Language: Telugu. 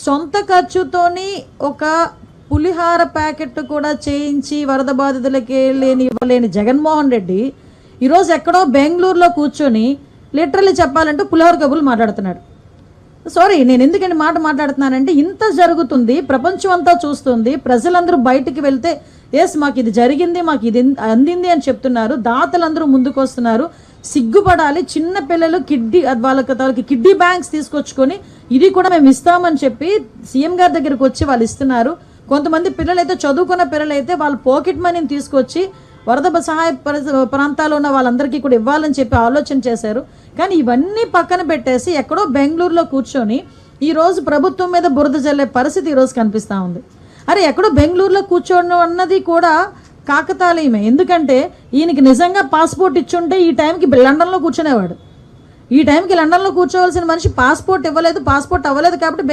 సొంత ఖర్చుతోని ఒక పులిహార ప్యాకెట్ కూడా చేయించి వరద బాధితులకి ఇవ్వలేని జగన్మోహన్ రెడ్డి ఈరోజు ఎక్కడో బెంగళూరులో కూర్చొని లిటరల్లీ చెప్పాలంటే పులిహోర కబుర్లు మాట్లాడుతున్నాడు. సారీ, నేను ఎందుకంటే మాట్లాడుతున్నానంటే ఇంత జరుగుతుంది, ప్రపంచం అంతా చూస్తుంది, ప్రజలందరూ బయటికి వెళ్తే ఎస్ మాకు ఇది జరిగింది, మాకు ఇది అందింది అని చెప్తున్నారు, దాతలందరూ ముందుకు వస్తున్నారు. సిగ్గుపడాలి. చిన్న పిల్లలు వాళ్ళకి కిడ్నీ బ్యాంక్స్ తీసుకొచ్చుకొని ఇది కూడా మేము ఇస్తామని చెప్పి సీఎం గారి దగ్గరికి వచ్చి వాళ్ళు ఇస్తున్నారు. కొంతమంది పిల్లలైతే చదువుకున్న పిల్లలైతే వాళ్ళ పాకెట్ మనీని తీసుకొచ్చి వరద సహాయ ప్రాంతాల్లో ఉన్న వాళ్ళందరికీ కూడా ఇవ్వాలని చెప్పి ఆలోచన చేశారు. కానీ ఇవన్నీ పక్కన పెట్టేసి ఎక్కడో బెంగళూరులో కూర్చొని ఈరోజు ప్రభుత్వం మీద బురద జల్లే పరిస్థితి ఈరోజు కనిపిస్తూ ఉంది. అరే ఎక్కడో బెంగళూరులో కూర్చోను అన్నది కూడా కాకతాళీయమే. ఎందుకంటే ఈయనకి నిజంగా పాస్పోర్ట్ ఇచ్చుంటే ఈ టైంకి లండన్లో కూర్చునేవాడు. ఈ టైంకి లండన్లో కూర్చోవలసిన మనిషి పాస్పోర్ట్ ఇవ్వలేదు, పాస్పోర్ట్ అవ్వలేదు కాబట్టి